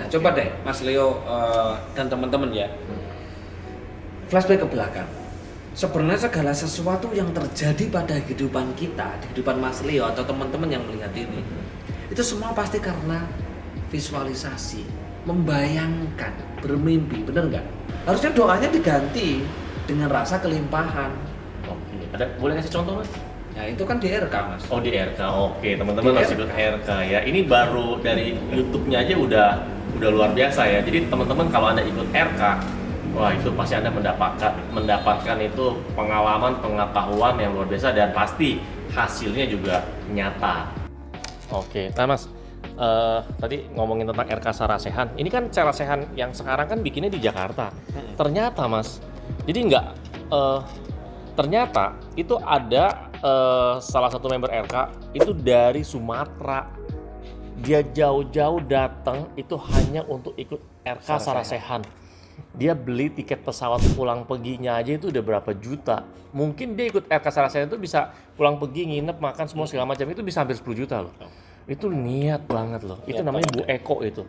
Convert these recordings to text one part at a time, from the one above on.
coba deh Mas Leo dan teman-teman ya. Flashback ke belakang. Sebenarnya segala sesuatu yang terjadi pada kehidupan kita, di kehidupan Mas Leo atau teman-teman yang melihat ini, itu semua pasti karena visualisasi, membayangkan, bermimpi, bener nggak? Harusnya doanya diganti dengan rasa kelimpahan. Oke. Boleh kasih contoh Mas? Ya itu kan di RK Mas. Oh di RK, oke teman-teman Di masih ikut RK ya. Ini baru dari YouTube-nya aja udah luar biasa ya. Jadi teman-teman kalau Anda ikut RK, wah itu pasti Anda mendapatkan itu pengalaman, pengetahuan yang luar biasa dan pasti hasilnya juga nyata. Oke, nah Mas, tadi ngomongin tentang RK Sarasehan. Ini kan Sarasehan yang sekarang kan bikinnya di Jakarta. Ternyata Mas, jadi ternyata itu ada salah satu member RK itu dari Sumatera. Dia jauh-jauh datang itu hanya untuk ikut RK Sarasehan. Dia beli tiket pesawat pulang perginya aja itu udah berapa juta. Mungkin dia ikut RK Sarasehan itu bisa pulang pergi, nginep, makan semua segala macam itu bisa hampir 10 juta loh. Itu niat banget loh. Itu namanya Bu Eko itu.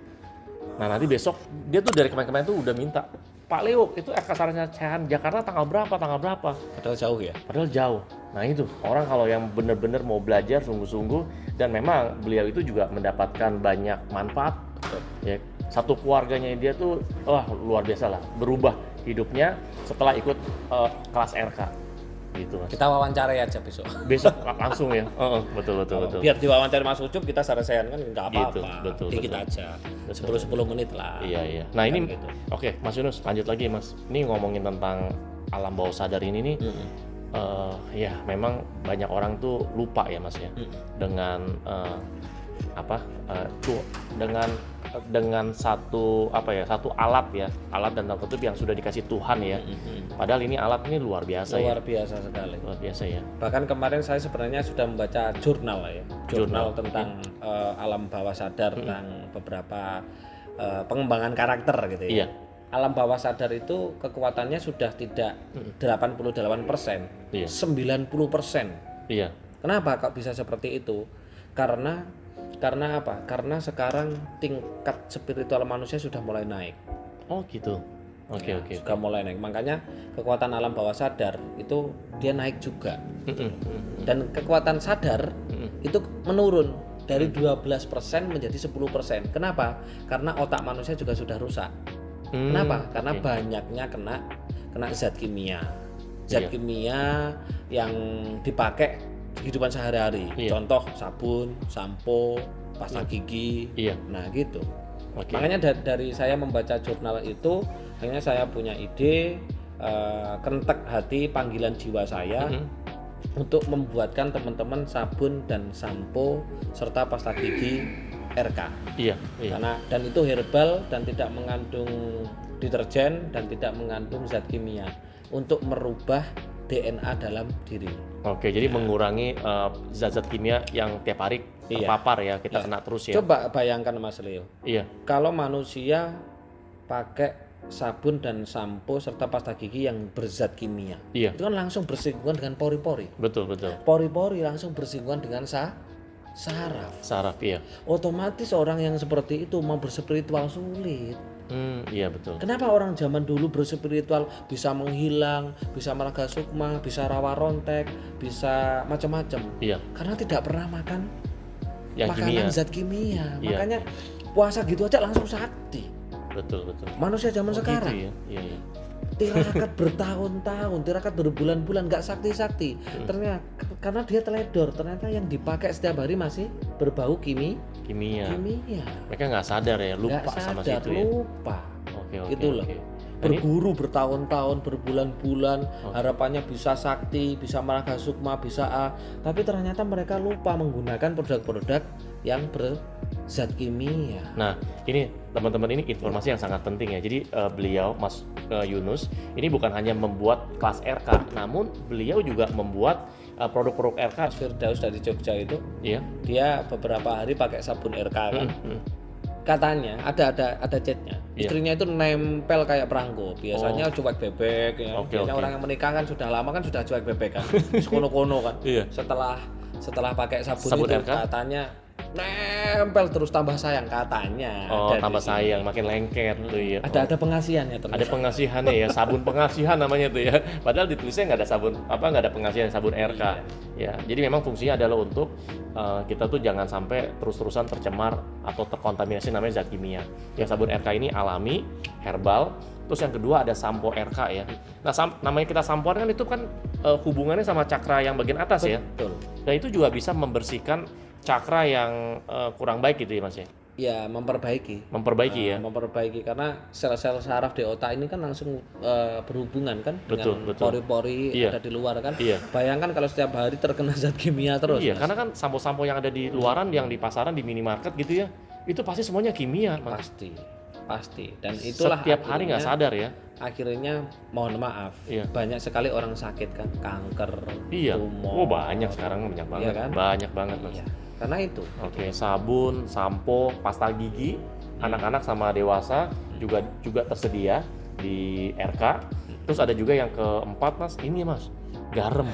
Nah nanti besok dia tuh dari kemarin-kemarin tuh udah minta, Pak Leo itu RK Sarasehan Jakarta tanggal berapa? Padahal jauh ya. Padahal jauh. Nah itu orang kalau yang benar-benar mau belajar sungguh-sungguh dan memang beliau itu juga mendapatkan banyak manfaat. Ya, satu keluarganya dia tuh luar biasa lah, berubah hidupnya setelah ikut kelas RK gitu Mas. Kita wawancara aja besok. Besok langsung ya. Betul. Biar diwawancara Mas Ucup kita Sarasehan kan nggak apa-apa. Gitu, betul. Dikit aja. 10 menit lah. Iya. Nah ini gitu. Oke, Mas Yunus lanjut lagi Mas. Ini ngomongin tentang alam bawah sadar ini nih. Ya memang banyak orang tuh lupa ya Mas ya dengan dengan satu alat dan tanda kutip yang sudah dikasih Tuhan ya. Padahal ini alat ini luar biasa biasa sekali. Luar biasa ya. Bahkan kemarin saya sebenarnya sudah membaca jurnal ya. Jurnal tentang alam bawah sadar tentang beberapa pengembangan karakter gitu ya. Iya. Alam bawah sadar itu kekuatannya sudah tidak 88%, 90%. Iya. Kenapa kok bisa seperti itu? Karena apa? Karena sekarang tingkat spiritual manusia sudah mulai naik. Oh gitu. Oke. Sudah mulai naik. Makanya kekuatan alam bawah sadar itu dia naik juga. Dan kekuatan sadar itu menurun dari 12% menjadi 10%. Kenapa? Karena otak manusia juga sudah rusak. Kenapa? Karena banyaknya kena zat kimia. Zat kimia yang dipakai kehidupan sehari-hari. Contoh sabun, sampo, pasta gigi. Nah gitu. Makanya dari saya membaca jurnal itu, akhirnya saya punya ide, kentek hati panggilan jiwa saya untuk membuatkan teman-teman sabun dan sampo serta pasta gigi RK. Karena dan itu herbal dan tidak mengandung deterjen dan tidak mengandung zat kimia untuk merubah DNA dalam diri. Oke, jadi mengurangi zat-zat kimia yang tiap hari terpapar ya, kita kena terus ya. Coba bayangkan Mas Leo. Kalau manusia pakai sabun dan sampo serta pasta gigi yang berzat kimia, itu kan langsung bersinggungan dengan pori-pori. Betul. Pori-pori langsung bersinggungan dengan saraf. Iya. Otomatis orang yang seperti itu mau berspiritual sulit. Iya betul. Kenapa orang zaman dulu berspiritual bisa menghilang, bisa maraga sukma, bisa rawa rontek, bisa macam-macam? Karena tidak pernah makan makanan zat kimia. Makanya puasa gitu aja langsung sakti. Betul. Manusia zaman sekarang. Gitu ya? Iya. Tirakat bertahun-tahun, tirakat berbulan-bulan nggak sakti. Ternyata karena dia teledor, ternyata yang dipakai setiap hari masih berbau kimia. Mereka nggak sadar ya, lupa sama situ ya. Lupa. Oke. Gitu loh. Berguru bertahun-tahun, berbulan-bulan, harapannya bisa sakti, bisa maraga sukma, bisa A, tapi ternyata mereka lupa menggunakan produk-produk yang berzat kimia. Nah, ini teman-teman, ini informasi yang sangat penting ya. Jadi beliau Mas Yunus ini bukan hanya membuat kelas RK, namun beliau juga membuat produk-produk RK. Mas Firdaus dari Jogja itu, dia beberapa hari pakai sabun RK kan. Katanya ada chatnya, istrinya itu nempel kayak perangko. Biasanya cuek bebek ya. Biasanya orang yang menikah kan sudah lama kan sudah cuek bebek kan. Kono-kono kan. Setelah pakai sabun itu RK, katanya nempel terus, tambah sayang katanya. Oh, ada tambah di sini. sayang, makin lengket tuh ya. Ada pengasihannya ternyata. Ada pengasihannya ya, sabun pengasihan namanya tuh ya. Padahal ditulisnya nggak ada sabun, nggak ada pengasihan, sabun RK. Ya, jadi memang fungsinya adalah untuk kita tuh jangan sampai terus-terusan tercemar atau terkontaminasi namanya zat kimia. Yang sabun RK ini alami, herbal. Terus yang kedua ada sampo RK ya. Nah, namanya kita sampoan kan itu kan hubungannya sama cakra yang bagian atas ya. Betul. Dan itu juga bisa membersihkan cakra yang kurang baik gitu ya Mas ya. Ya, memperbaiki. Memperbaiki ya. Memperbaiki karena sel-sel saraf di otak ini kan langsung berhubungan kan dengan Betul. pori-pori Iya. ada di luar kan. Iya. Bayangkan kalau setiap hari terkena zat kimia terus. Iya, Mas. karena kan sampo-sampo yang ada di luaran, yang di pasaran, di minimarket gitu ya, itu pasti semuanya kimia, Mas. Pasti. Dan itulah Setiap hari nggak sadar ya. Akhirnya mohon maaf, Iya. banyak sekali orang sakit kan, kanker, Iya. tumor. Oh, banyak sekarang, banyak banget. Iya kan? Banyak banget, Mas. Iya. Karena itu. Oke, sabun, sampo, pasta gigi, anak-anak sama dewasa juga tersedia di RK. Terus ada juga yang keempat, Mas, ini Mas, garam.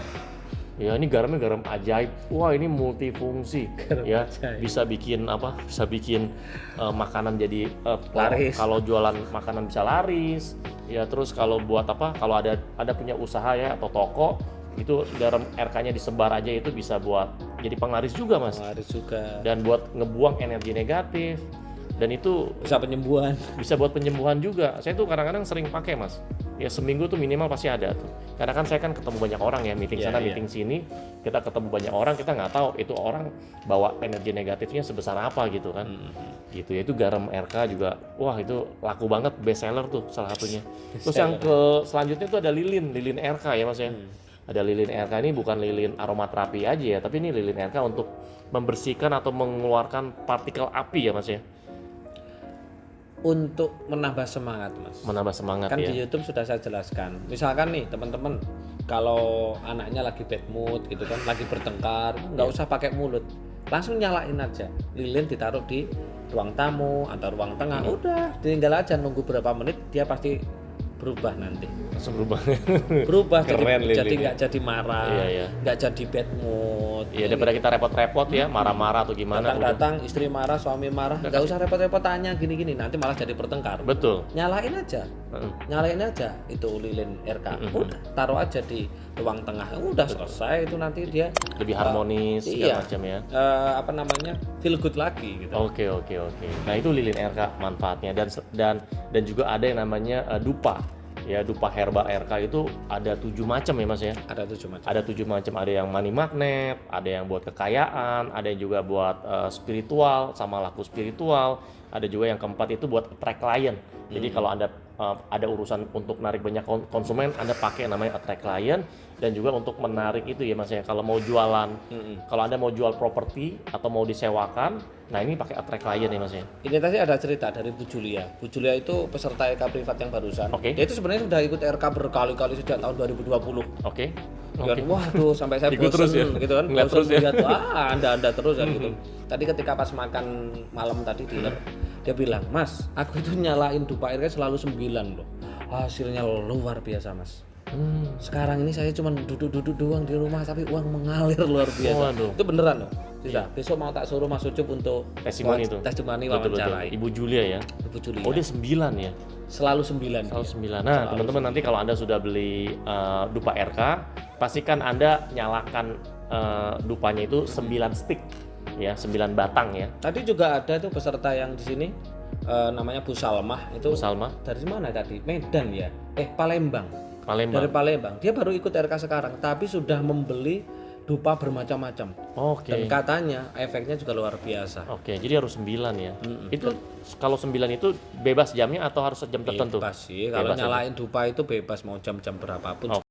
Ya, ini garamnya garam ajaib. Wah, ini multifungsi. Ya, ajaib. bisa bikin apa? Bisa bikin makanan jadi Laris. kalau jualan makanan bisa laris. Ya, terus kalau buat apa? Kalau ada punya usaha ya atau toko, itu garam RK-nya disebar aja itu bisa buat jadi penglaris juga, Mas. Penglaris juga. Dan buat ngebuang energi negatif. Dan itu Bisa penyembuhan. bisa buat penyembuhan juga. Saya tuh kadang-kadang sering pakai, Mas. Ya seminggu tuh minimal pasti ada tuh. Karena kan saya kan ketemu banyak orang ya, meeting Iya, sana, iya. meeting sini. Kita ketemu banyak orang, kita nggak tahu itu orang bawa energi negatifnya sebesar apa gitu kan. Gitu ya, itu garam RK juga. Wah, itu laku banget, best seller tuh salah satunya. Terus yang selanjutnya tuh ada lilin RK ya, Mas ya. Ada lilin RK ini bukan lilin aromaterapi aja ya, tapi ini lilin RK untuk membersihkan atau mengeluarkan partikel api ya, Mas ya. Untuk menambah semangat, Mas. Menambah semangat Kan ya. di YouTube sudah saya jelaskan. Misalkan nih teman-teman, kalau anaknya lagi bad mood gitu kan, lagi bertengkar, nggak usah pakai mulut, langsung nyalain aja. Lilin ditaruh di ruang tamu atau ruang tengah, udah tinggal aja nunggu berapa menit, dia pasti berubah nanti. Langsung berubah. Berubah Keren jadi lilinnya. nggak jadi marah, Iya, iya. nggak jadi bad mood. Iya, daripada kita repot-repot ya, marah-marah atau gimana. udah. Datang istri marah, suami marah, nggak usah repot-repot tanya gini-gini, nanti malah jadi pertengkar. Betul. Nyalain aja. Heeh. Nyalain aja itu lilin RK, udah taruh aja di ruang tengah, udah selesai itu, nanti dia Lebih harmonis iya. segala macam ya. apa namanya, feel good lagi gitu. Oke. Nah, itu lilin RK manfaatnya dan juga ada yang namanya dupa. Ya, dupa herbal RK itu ada 7 macam ya, Mas ya. Ada 7 macam. Ada 7 macam, ada yang money magnet, ada yang buat kekayaan, ada yang juga buat spiritual sama laku spiritual, ada juga yang keempat itu buat attract client. Jadi kalau Anda ada urusan untuk narik banyak konsumen, Anda pakai namanya attract client. Dan juga untuk menarik itu ya, Mas ya, kalau mau jualan, kalau Anda mau jual properti atau mau disewakan, nah ini pakai attract client ya, Mas ya. Ini tadi ada cerita dari Bu Julia. Bu Julia itu peserta RK privat yang barusan. Oke. Dia itu sebenarnya sudah ikut RK berkali-kali sejak tahun 2020. Oke. Dan waduh, sampai saya Ikut bosen terus ya? gitu kan, Ngeliat bosen terus ya? lihat, anda terus kan gitu. Tadi ketika pas makan malam tadi dinner, dia bilang, Mas, aku itu nyalain dupa RK selalu 9 loh. Hasilnya luar biasa, Mas. Sekarang ini saya cuma duduk-duduk doang di rumah, tapi uang mengalir luar biasa. Waduh. Itu beneran loh. Sudah, besok mau tak suruh Mas Ucup untuk Testimoni itu. testimoni Betul. wawancarai. Ibu Julia ya. Ibu Julia. Oh, dia 9 ya. Selalu 9. Selalu 9. Nah, teman-teman, nanti kalau Anda sudah beli dupa RK, pastikan Anda nyalakan dupanya itu 9 stick ya, 9 batang ya. Tadi juga ada tuh peserta yang di sini namanya Bu Salmah itu. Bu Salma, Dari mana tadi? Medan ya? Palembang. Palembang. Dari Palembang. Dia baru ikut RK sekarang, tapi sudah membeli dupa bermacam-macam. Oke. Dan katanya efeknya juga luar biasa. Oke, jadi harus 9 ya. Itu kalau 9 itu bebas jamnya atau harus jam tertentu? Bebas sih. Kalau Bebas ya? nyalain dupa itu bebas, mau jam-jam berapapun Oke.